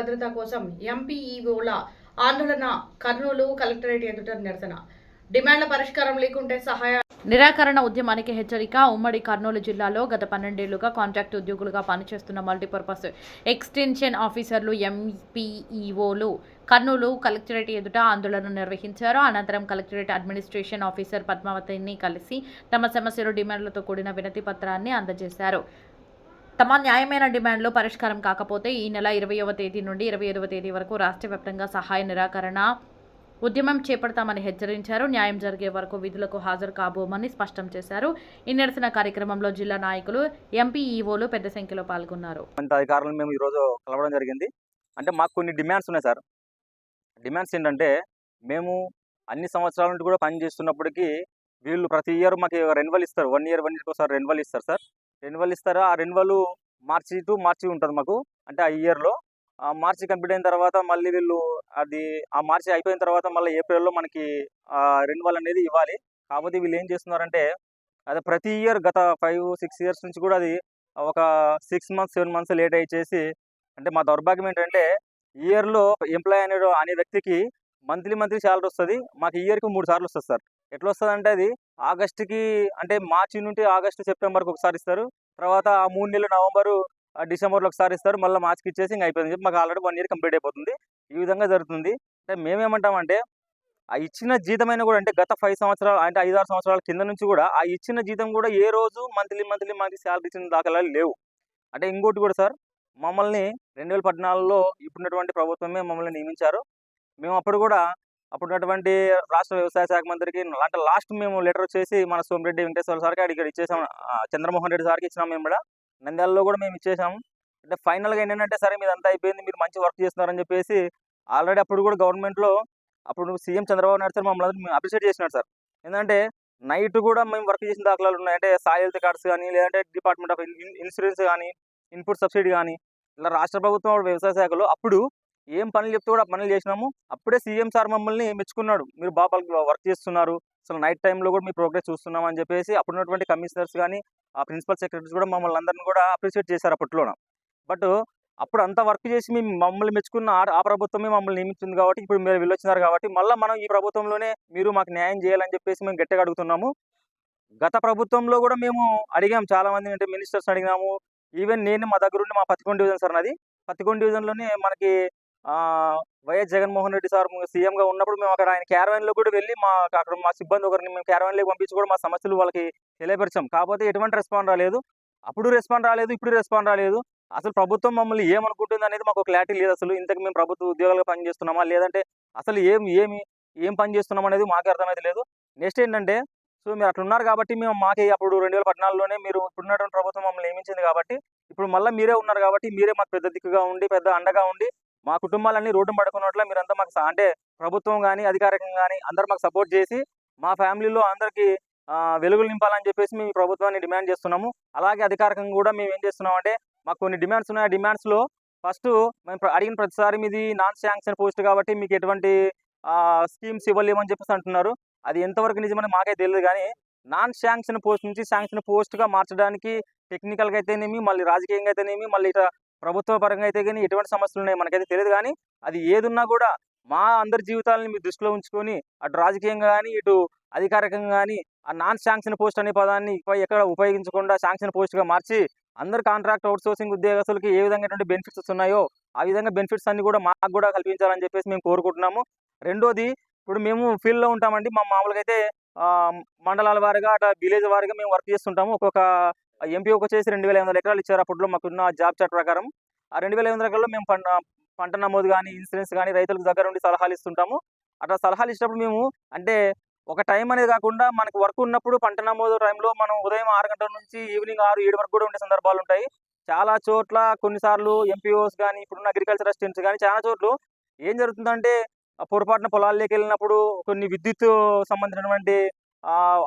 భద్రత కోసం ఎంపీఈఓల ఆందోళన. కర్నూలు కలెక్టరేట్ ఎదుట నిరసన. డిమాండ్ల పరిష్కారం లేకుంటే సహాయ నిరాకరణ ఉద్యమానికి హెచ్చరిక. ఉమ్మడి కర్నూలు జిల్లాలో గత 12 ఏళ్లుగా కాంట్రాక్ట్ ఉద్యోగులుగా పనిచేస్తున్న మల్టీపర్పస్ ఎక్స్టెన్షన్ ఆఫీసర్లు ఎంపీఈఓలు కర్నూలు కలెక్టరేట్ ఎదుట ఆందోళన నిర్వహించారు. అనంతరం కలెక్టరేట్ అడ్మినిస్ట్రేషన్ ఆఫీసర్ పద్మావతిని కలిసి తమ సమస్యలు, డిమాండ్లతో కూడిన వినతి పత్రాన్ని అందజేశారు. తమ న్యాయమైన డిమాండ్లు పరిష్కారం కాకపోతే ఈ నెల 20వ తేదీ నుండి 25వ తేదీ వరకు రాష్ట్ర వ్యాప్తంగా సహాయ నిరాకరణ ఉద్యమం చేపడతామని హెచ్చరించారు. న్యాయం జరిగే వరకు విధులకు హాజరు కాబోమని స్పష్టం చేశారు. ఈ నిరసన కార్యక్రమంలో జిల్లా నాయకులు, ఎంపీఈఓలు పెద్ద సంఖ్యలో పాల్గొన్నారు. అధికారులను మేము ఈరోజు కలవడం జరిగింది. అంటే మాకు కొన్ని డిమాండ్స్ ఉన్నాయి సార్. డిమాండ్స్ ఏంటంటే, మేము అన్ని సంవత్సరాల నుండి కూడా పని చేస్తున్నప్పటికీ వీళ్ళు ప్రతి ఇయర్ మాకు రెన్యువల్ ఇస్తారు. 1 ఇయర్కి ఒకసారి రెన్యువల్ ఇస్తారు సార్. రెన్యువల్ ఇస్తారు. ఆ రెన్యువల్ మార్చి టు మార్చి ఉంటుంది మాకు. అంటే ఆ ఇయర్లో మార్చి కంప్లీట్ అయిన తర్వాత మళ్ళీ వీళ్ళు ఆ మార్చి అయిపోయిన తర్వాత మళ్ళీ ఏప్రిల్లో మనకి రెన్యువల్ అనేది ఇవ్వాలి. కాకపోతే వీళ్ళు ఏం చేస్తున్నారంటే, అదే ప్రతి ఇయర్ గత 5-6 ఇయర్స్ నుంచి కూడా అది ఒక 6 మంత్స్ 7 మంత్స్ లేట్ అయ్యేసి, అంటే మా దౌర్భాగ్యం ఏంటంటే, ఇయర్లో ఎంప్లాయ్ అనే వ్యక్తికి మంత్లీ శాలరీ వస్తుంది. మాకు ఇయర్కి 3 సార్లు వస్తుంది సార్. ఎట్లా వస్తుంది అంటే, అది ఆగస్టుకి, అంటే మార్చి నుండి ఆగస్టు సెప్టెంబర్కి ఒకసారి ఇస్తారు. తర్వాత ఆ 3 నెలలు నవంబరు డిసెంబర్లో ఒకసారి ఇస్తారు. మళ్ళీ మార్చికి ఇచ్చేసి ఇంక అయిపోయింది చెప్పి మాకు ఆల్రెడీ 1 ఇయర్ కంప్లీట్ అయిపోతుంది. ఈ విధంగా జరుగుతుంది. అంటే మేమేమంటామంటే, ఆ ఇచ్చిన జీతమైనా కూడా, అంటే గత 5 సంవత్సరాలు, అంటే 5-6 సంవత్సరాల కింద నుంచి కూడా ఆ ఇచ్చిన జీతం కూడా ఏ రోజు మంత్లీ మాకు శాలరీ ఇచ్చిన దాఖలాలు లేవు. అంటే ఇంకోటి కూడా సార్, మమ్మల్ని 2014లో ఇప్పుడున్నటువంటి ప్రభుత్వమే మమ్మల్ని నియమించారు. మేము అప్పుడున్నటువంటి రాష్ట్ర వ్యవసాయ శాఖ మంత్రికి అంటే లాస్ట్ మేము లెటర్ వచ్చేసి మన సోమిరెడ్డి వెంకటేశ్వర సార్కి ఇక్కడ ఇచ్చేసాం. చంద్రమోహన్ రెడ్డి సార్కి ఇచ్చినాం. మేము కూడా నంద్యాలలో కూడా మేము ఇచ్చేసాము. అంటే ఫైనల్గా ఏంటంటే, సరే మీదంతా అయిపోయింది, మీరు మంచి వర్క్ చేస్తున్నారని చెప్పేసి ఆల్రెడీ అప్పుడు కూడా గవర్నమెంట్లో అప్పుడు సీఎం చంద్రబాబు నాయుడు సార్ మమ్మల్ని అప్రిషియేట్ చేసినారు సార్. ఏంటంటే నైట్ కూడా మేము వర్క్ చేసిన దాఖలాలు ఉన్నాయి. అంటే సాయిల్ హెల్త్ కార్డ్స్ కానీ, లేదంటే డిపార్ట్మెంట్ ఆఫ్ ఇన్సూరెన్స్ కానీ, ఇన్పుట్ సబ్సిడీ కానీ, ఇలా రాష్ట్ర ప్రభుత్వం వ్యవసాయ శాఖలో అప్పుడు ఏం పనులు చెప్తే కూడా పనులు చేసినాము. అప్పుడే సీఎం సార్ మమ్మల్ని మెచ్చుకున్నాడు, మీరు బాగా వర్క్ చేస్తున్నారు, అసలు నైట్ టైంలో కూడా మీ ప్రోగ్రెస్ చూస్తున్నాం అని చెప్పేసి అప్పుడున్నటువంటి కమిషనర్స్ కానీ, ఆ ప్రిన్సిపల్ సెక్రటరీస్ కూడా మమ్మల్ని అందరినీ కూడా అప్రిషియేట్ చేశారు అప్పట్లోన. బట్ అప్పుడు అంత వర్క్ చేసి మమ్మల్ని మెచ్చుకున్న ఆ ప్రభుత్వమే మమ్మల్ని నియమించింది కాబట్టి, ఇప్పుడు మీరు వెళ్ళొచ్చినారు కాబట్టి మళ్ళీ మనం ఈ ప్రభుత్వంలోనే మీరు మాకు న్యాయం చేయాలని చెప్పేసి మేము గట్టిగా అడుగుతున్నాము. గత ప్రభుత్వంలో కూడా మేము అడిగాము చాలా మంది, అంటే మినిస్టర్స్ అడిగినాము. ఈవెన్ నేను మా దగ్గర ఉండి, మా పత్తికొండ డివిజన్ సార్ నాది, పత్తికొండ డివిజన్లోనే మనకి వైఎస్ జగన్మోహన్ రెడ్డి సార్ సీఎంగా ఉన్నప్పుడు మేము అక్కడ ఆయన క్యారవాన్లో కూడా వెళ్ళి అక్కడ మా సిబ్బంది ఒకరిని మేము క్యారవాన్లోకి పంపించి కూడా మా సమస్యలు వాళ్ళకి తెలియపరిచాం. కాకపోతే ఎటువంటి రెస్పాండ్ రాలేదు. అప్పుడు రెస్పాండ్ రాలేదు, ఇప్పుడు రెస్పాండ్ రాలేదు. అసలు ప్రభుత్వం మమ్మల్ని ఏమనుకుంటుంది అనేది మాకు క్లారిటీ లేదు. అసలు ఇంతకు మేము ప్రభుత్వ ఉద్యోగాలుగా పనిచేస్తున్నామా, లేదంటే అసలు ఏం పని చేస్తున్నాం అనేది మాకు అర్థమైతే లేదు. నెక్స్ట్ ఏంటంటే, సో మీరు అట్లా ఉన్నారు కాబట్టి మాకు అప్పుడు 2014లోనే మీరు ఇప్పుడున్నటువంటి ప్రభుత్వం మమ్మల్ని నియమించింది కాబట్టి, ఇప్పుడు మళ్ళీ మీరే ఉన్నారు కాబట్టి మీరే మాకు పెద్ద దిక్కుగా ఉండి, పెద్ద అండగా ఉండి, మా కుటుంబాలన్నీ రోడ్డు పడుకున్నట్ల మీరంతా మాకు, అంటే ప్రభుత్వం కానీ అధికారికంగా కానీ అందరూ మాకు సపోర్ట్ చేసి మా ఫ్యామిలీలో అందరికీ వెలుగులు నింపాలని చెప్పేసి మేము ప్రభుత్వాన్ని డిమాండ్ చేస్తున్నాము. అలాగే అధికారికంగా కూడా మేము ఏం చేస్తున్నాం అంటే, మాకు కొన్ని డిమాండ్స్ ఉన్నాయి. ఆ డిమాండ్స్లో ఫస్ట్ మేము అడిగిన ప్రతిసారి మీది నాన్ శాంక్షన్ పోస్ట్ కాబట్టి మీకు ఎటువంటి స్కీమ్స్ ఇవ్వలేమని చెప్పేసి అంటున్నారు. అది ఎంతవరకు నిజమని మాకే తెలియదు. కానీ నాన్ శాంక్షన్ పోస్ట్ నుంచి శాంక్షన్ పోస్ట్గా మార్చడానికి టెక్నికల్గా అయితేనేమి, మళ్ళీ రాజకీయంగా అయితేనేమి, మళ్ళీ ఇట్లా ప్రభుత్వ పరంగా అయితే కానీ ఎటువంటి సమస్యలు ఉన్నాయి మనకైతే తెలియదు. కానీ అది ఏదున్నా కూడా మా అందరి జీవితాలని మీరు దృష్టిలో ఉంచుకొని, అటు రాజకీయంగా కానీ, ఇటు అధికారికంగా కానీ, ఆ నాన్ శాంక్షన్ పోస్ట్ అనే పదాన్ని ఎక్కడ ఉపయోగించకుండా శాంక్షన్ పోస్ట్గా మార్చి అందరు కాంట్రాక్ట్ అవుట్సోర్సింగ్ ఉద్యోగస్తులకి ఏ విధంగా బెనిఫిట్స్ ఉన్నాయో ఆ విధంగా బెనిఫిట్స్ అన్ని కూడా మాకు కూడా కల్పించాలని చెప్పేసి మేము కోరుకుంటున్నాము. రెండోది, ఇప్పుడు మేము ఫీల్డ్లో ఉంటామండి. మామూలుగా అయితే మండలాల వారిగా, అట్లా విలేజ్ వారిగా మేము వర్క్ చేస్తుంటాము. ఒక్కొక్క ఎంపీఓకి వచ్చేసి 2500 ఎకరాలు ఇచ్చారు అప్పట్లో మాకున్న జాబ్ చార్ట్ ప్రకారం. ఆ 2500 ఎకరాల్లో మేము పంట నమోదు కానీ, ఇన్సూరెన్స్ కానీ రైతులకు దగ్గర ఉండి సలహాలు ఇస్తుంటాము. అట్లా సలహాలు ఇచ్చినప్పుడు మేము, అంటే ఒక టైం అనేది కాకుండా మనకు వర్క్ ఉన్నప్పుడు పంట నమోదు టైంలో మనం ఉదయం 6 గంటల నుంచి ఈవినింగ్ 6-7 వరకు కూడా ఉండే సందర్భాలు ఉంటాయి. చాలా చోట్ల కొన్నిసార్లు ఎంపీఓస్ కానీ, ఇప్పుడున్న అగ్రికల్చర్ అసిస్టెంట్స్ కానీ చాలా చోట్ల ఏం జరుగుతుందంటే, పొరపాటున పొలాల్లోకి వెళ్ళినప్పుడు కొన్ని విద్యుత్ సంబంధించినటువంటి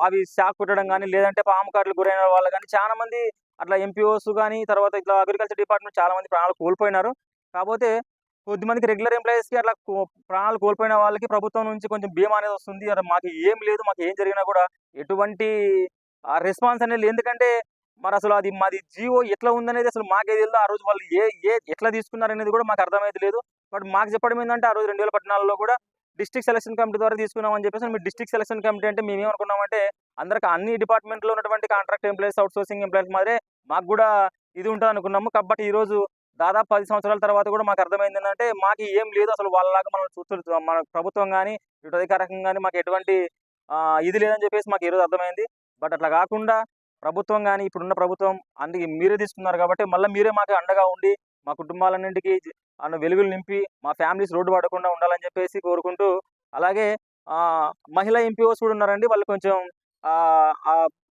అవి షాక్ కొట్టడం కానీ, లేదంటే పాము కాట్లు గురైన వాళ్ళు కానీ చాలా మంది అట్లా ఎంపీఓస్ కానీ, తర్వాత ఇట్లా అగ్రికల్చర్ డిపార్ట్మెంట్ చాలా మంది ప్రాణాలు కోల్పోయినారు. కాకపోతే కొద్దిమందికి రెగ్యులర్ ఎంప్లాయీస్కి అట్లా ప్రాణాలు కోల్పోయిన వాళ్ళకి ప్రభుత్వం నుంచి కొంచెం బీమా అనేది వస్తుంది. మాకు ఏం లేదు, మాకు ఏం జరిగినా కూడా ఎటువంటి రెస్పాన్స్ అనేది లేదు. ఎందుకంటే మరి అసలు అది మాది జీవో ఎట్లా ఉందనేది అసలు మాకే తెలియదు. ఆ రోజు వాళ్ళు ఎట్లా తీసుకున్నారనేది కూడా మాకు అర్థమైతే లేదు. బట్ మాకు చెప్పడం ఏంటంటే, ఆ రోజు 2014లో కూడా డిస్ట్రిక్ట్ సెలక్షన్ కమిటీ ద్వారా తీసుకున్నామని చెప్పేసి. మీరు డిస్ట్రిక్ట్ సెలక్షన్ కమిటీ అంటే మేమేమనుకున్నామంటే, అందరికి అన్ని డిపార్ట్మెంట్‌లో ఉన్నటువంటి contract employees, out sourcing employees మాదిరే మాకు కూడా ఇది ఉంటదనుకున్నాము. కాబట్టి ఈరోజు దాదాపు 10 సంవత్సరాల తర్వాత కూడా మాకు అర్థమైందేంటంటే, మాకు ఏం లేదు అసలు వాళ్ళలాగా మనల్ని మన ప్రభుత్వం గాని, ఇటు అధికారికంగా గాని మాకు ఎటువంటి ఇది లేదని చెప్పేసి మాకు ఈరోజు అర్థమైంది. బట్ అట్లా కాకుండా ప్రభుత్వం గాని, ఇప్పుడున్న ప్రభుత్వం అందుకే మీరే తీసుకున్నారు కాబట్టి మళ్ళా మీరే మాకు అండగా ఉండి, మా కుటుంబాలన్నింటికి వెలుగులు నింపి, మా ఫ్యామిలీస్ రోడ్డు పడకుండా ఉండాలని చెప్పేసి కోరుకుంటూ, అలాగే మహిళా ఎంపీఓస్ కూడా ఉన్నారండి. వాళ్ళు కొంచెం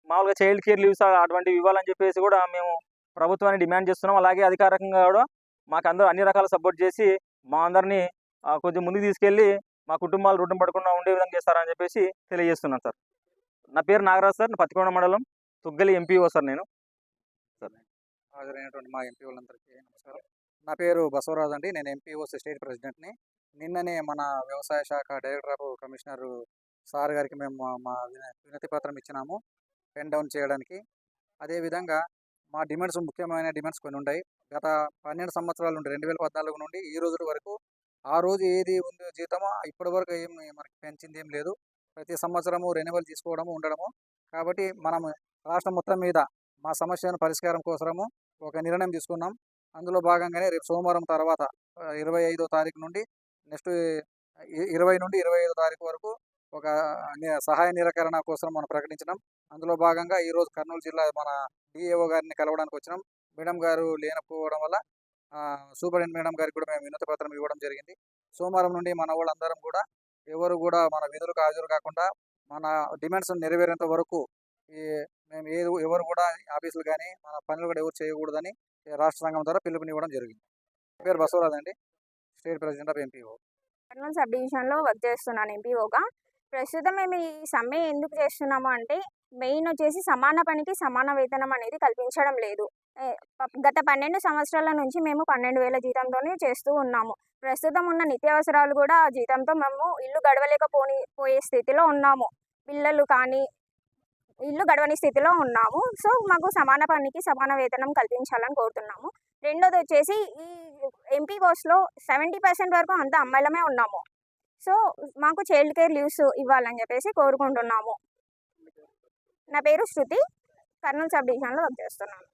మామూలుగా చైల్డ్ కేర్ లీవ్స్ అటువంటివి ఇవ్వాలని చెప్పేసి కూడా మేము ప్రభుత్వాన్ని డిమాండ్ చేస్తున్నాం. అలాగే అధికారికంగా కూడా మాకందరూ అన్ని రకాల సపోర్ట్ చేసి, మా అందరిని కొంచెం ముందుకు తీసుకెళ్ళి, మా కుటుంబాలు రోడ్డున పడకుండా ఉండే విధంగా చేస్తారని చెప్పేసి తెలియజేస్తున్నాను సార్. నా పేరు నాగరాజు సార్. పత్తికొండ మండలం తుగ్గలి ఎంపీఓ సార్ నేను. హాజరైనటువంటి మా ఎంపీ వాళ్ళందరికీ నమస్కారం. నా పేరు బసవరాజు అండి. నేను ఎంపీఓస్ స్టేట్ ప్రెసిడెంట్ని. నిన్ననే మన వ్యవసాయ శాఖ డైరెక్టర్ ఆఫ్ కమిషనర్ సార్ గారికి మేము మా వినతి పత్రం ఇచ్చినాము పెన్ డౌన్ చేయడానికి. అదేవిధంగా మా డిమాండ్స్, ముఖ్యమైన డిమాండ్స్ కొన్ని ఉన్నాయి. గత 12 సంవత్సరాల నుండి 2014 నుండి ఈ రోజు వరకు ఆ రోజు ఏది ఉందో జీతమో ఇప్పటి వరకు ఏం మనకి పెంచింది ఏం లేదు. ప్రతి సంవత్సరము రెన్యువల్ తీసుకోవడము ఉండడము. కాబట్టి మనం రాష్ట్రం మొత్తం మీద మా సమస్యను పరిష్కారం కోసము ఒక నిర్ణయం తీసుకున్నాం. అందులో భాగంగానే రేపు సోమవారం తర్వాత 25వ తారీఖు నుండి నెక్స్ట్ 20 నుండి 25వ తారీఖు వరకు ఒక సహాయ నిరాకరణ కోసం మనం ప్రకటించినాం. అందులో భాగంగా ఈరోజు కర్నూలు జిల్లా మన డిఏఓ గారిని కలవడానికి వచ్చినాం. మేడం గారు లేకపోవడం వల్ల సూపరింటెండెంట్ మేడం గారికి కూడా మేము వినతి పత్రం ఇవ్వడం జరిగింది. సోమవారం నుండి మన వాళ్ళందరం కూడా ఎవరు కూడా మన విధులకు హాజరు కాకుండా మన డిమాండ్స్ నెరవేరేంత వరకు మేము ఎవరు కూడా ఆఫీసులు కానీ మన పనులు కూడా ఎవరు చేయకూడదని రాష్ట్ర సంఘం ద్వారా పిలుపునివ్వడం జరిగింది. నా పేరు బసవరాజు అండి, state president of MPO. Kurnool sub డివిజన్లో వర్క్ చేస్తున్నాను ఎంపీఓగా. ప్రస్తుతం మేము ఈ సమ్మె ఎందుకు చేస్తున్నాము అంటే, మెయిన్ వచ్చేసి సమాన పనికి సమాన వేతనం అనేది కల్పించడం లేదు. గత 12 సంవత్సరాల నుంచి మేము 12,000 జీతంతోనే చేస్తూ ఉన్నాము. ప్రస్తుతం ఉన్న నిత్యావసరాలు కూడా ఆ జీతంతో మేము ఇల్లు పోయే స్థితిలో ఉన్నాము. పిల్లలు కానీ ఇల్లు గడవని స్థితిలో ఉన్నాము. సో మాకు సమాన పనికి సమాన వేతనం కల్పించాలని కోరుతున్నాము. రెండోది వచ్చేసి, ఈ ఎంపీ పోస్ట్లో 70% వరకు అంతా అమ్మాయిలమే ఉన్నాము. సో మాకు చైల్డ్ కేర్ లీవ్స్ ఇవ్వాలని చెప్పేసి కోరుకుంటున్నాము. నా పేరు శృతి, కర్నూలు సబ్ డివిజన్లో వర్క్ చేస్తున్నాను.